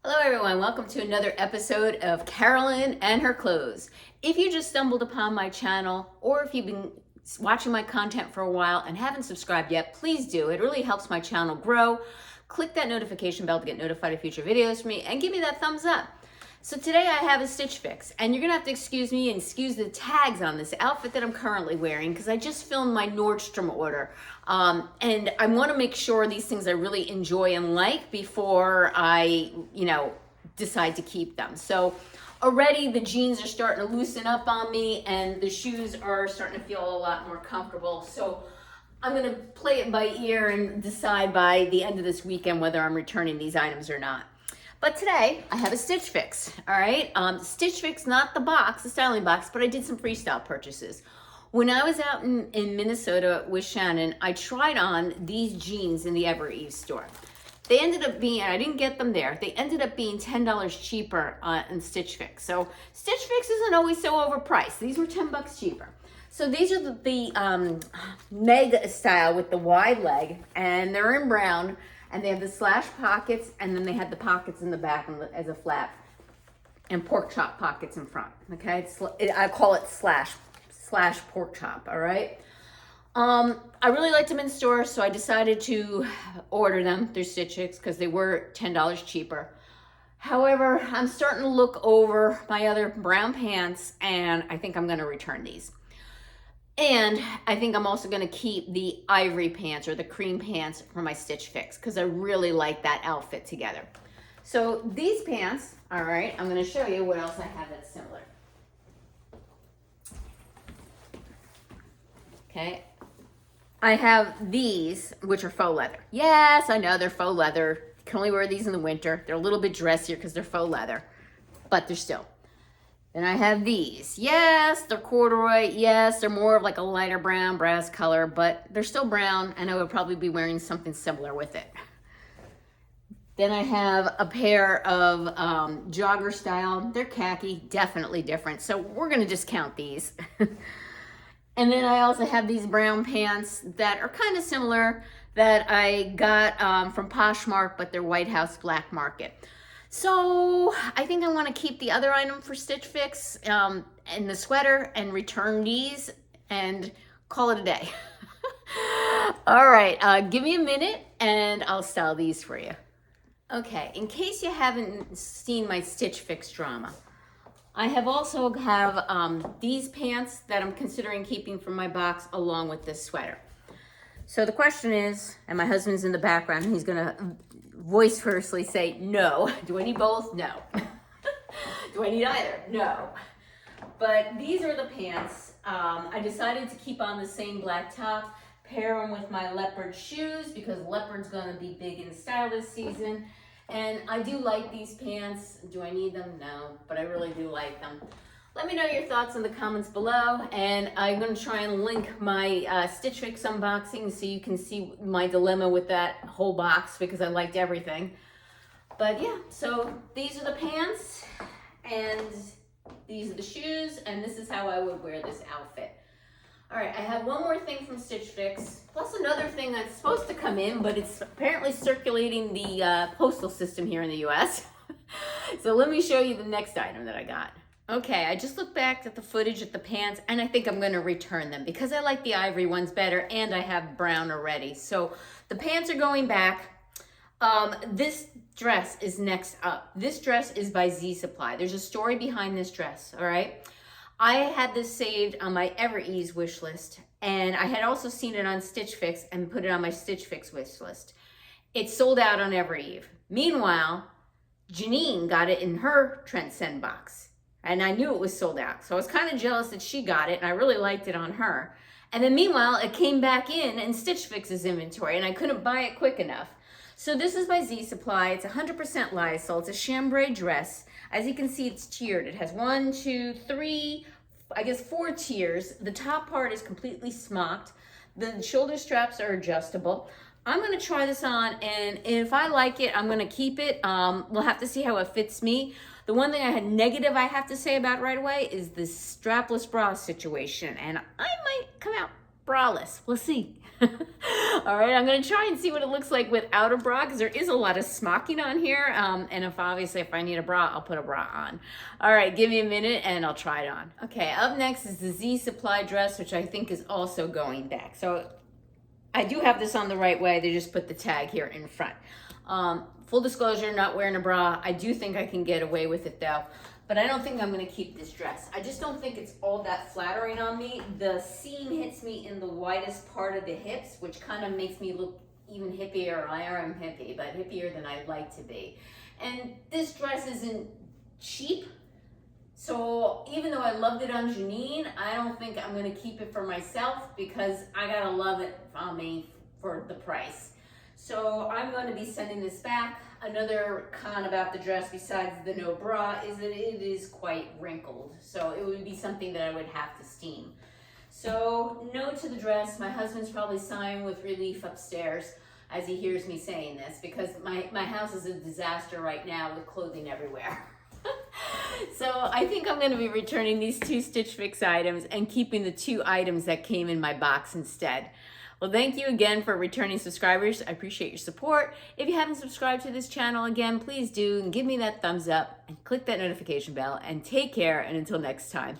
Hello everyone, welcome to another episode of Carolyn and Her Clothes. If you just stumbled upon my channel or if you've been watching my content for a while and haven't subscribed yet, please do. It really helps my channel grow. Click that notification bell to get notified of future videos from me and give me that thumbs up. So today I have a stitch fix, and you're gonna have to excuse me and excuse the tags on this outfit that I'm currently wearing because I just filmed my Nordstrom order. And I wanna make sure these things I really enjoy and like before I, decide to keep them. So already the jeans are starting to loosen up on me and the shoes are starting to feel a lot more comfortable. So I'm gonna play it by ear and decide by the end of this weekend whether I'm returning these items or not. But today I have a stitch fix, all right? Stitch fix, not the box, the styling box, but I did some Freestyle purchases. When I was out in Minnesota with Shannon, I tried on these jeans in the Ever Eve store. They ended up being, I didn't get them there, they ended up being $10 cheaper in Stitch Fix. So Stitch Fix isn't always so overpriced. These were 10 bucks cheaper. So these are the Meg style with the wide leg, and they're in brown. And they have the slash pockets, and then they had the pockets in the back as a flap, and pork chop pockets in front. Okay, I call it slash pork chop. All right. I really liked them in store, so I decided to order them through Stitch Fix because they were $10 cheaper. However, I'm starting to look over my other brown pants, and I think I'm going to return these. And I think I'm also gonna keep the ivory pants or the cream pants for my Stitch Fix because I really like that outfit together. So these pants, all right, I'm gonna show you what else I have that's similar. Okay, I have these, which are faux leather. Yes, I know they're faux leather. You can only wear these in the winter. They're a little bit dressier because they're faux leather, but they're still. Then I have these. Yes, they're corduroy. Yes, they're more of like a lighter brown, brass color, but they're still brown, and I would probably be wearing something similar with it. Then I have a pair of jogger style. They're khaki, definitely different. So we're gonna discount these. And then I also have these brown pants that are kind of similar that I got from Poshmark, but they're White House Black Market. So I think I want to keep the other item for Stitch Fix in the sweater and return these and call it a day. All right, give me a minute and I'll style these for you. Okay, in case you haven't seen my Stitch Fix drama, I also have these pants that I'm considering keeping from my box along with this sweater. So the question is, and my husband's in the background, he's gonna vociferously say, no. Do I need both? No. Do I need either? No. But these are the pants. I decided to keep on the same black top, pair them with my leopard shoes because leopard's gonna be big in style this season. And I do like these pants. Do I need them? No, but I really do like them. Let me know your thoughts in the comments below, and I'm going to try and link my Stitch Fix unboxing so you can see my dilemma with that whole box because I liked everything. But yeah, so these are the pants, and these are the shoes, and this is how I would wear this outfit. All right, I have one more thing from Stitch Fix, plus another thing that's supposed to come in, but it's apparently circulating the postal system here in the US. So let me show you the next item that I got. Okay, I just looked back at the footage at the pants, and I think I'm gonna return them because I like the ivory ones better, and I have brown already. So the pants are going back. This dress is next up. This dress is by Z Supply. There's a story behind this dress, all right? I had this saved on my Ever Ease wish list, and I had also seen it on Stitch Fix and put it on my Stitch Fix wish list. It sold out on Ever Eve. Meanwhile, Janine got it in her Trendsend box. And I knew it was sold out. So I was kind of jealous that she got it, and I really liked it on her. And then meanwhile, it came back in Stitch Fix's inventory, and I couldn't buy it quick enough. So this is by Z Supply. It's 100% Lysol. It's a chambray dress. As you can see, it's tiered. It has 1, 2, 3, I guess 4 tiers. The top part is completely smocked. The shoulder straps are adjustable. I'm gonna try this on, and if I like it, I'm gonna keep it. We'll have to see how it fits me. The one thing I have to say about right away is this strapless bra situation, and I might come out braless. We'll see. All right, I'm gonna try and see what it looks like without a bra, because there is a lot of smocking on here. And if I need a bra, I'll put a bra on. All right, give me a minute and I'll try it on. Okay, up next is the Z Supply dress, which I think is also going back. So I do have this on the right way. They just put the tag here in front. Full disclosure, not wearing a bra. I do think I can get away with it though, but I don't think I'm gonna keep this dress. I just don't think it's all that flattering on me. The seam hits me in the widest part of the hips, which kind of makes me look even hippier. I am hippie, but hippier than I'd like to be. And this dress isn't cheap. So even though I loved it on Janine, I don't think I'm gonna keep it for myself, because I gotta love it on me for the price. So I'm going to be sending this back. Another con about the dress, besides the no bra, is that it is quite wrinkled. So it would be something that I would have to steam. So no to the dress. My husband's probably sighing with relief upstairs as he hears me saying this, because my house is a disaster right now with clothing everywhere. So I think I'm going to be returning these 2 Stitch Fix items and keeping the 2 items that came in my box instead. Well, thank you again for returning subscribers. I appreciate your support. If you haven't subscribed to this channel, again, please do, and give me that thumbs up and click that notification bell, and take care, and until next time.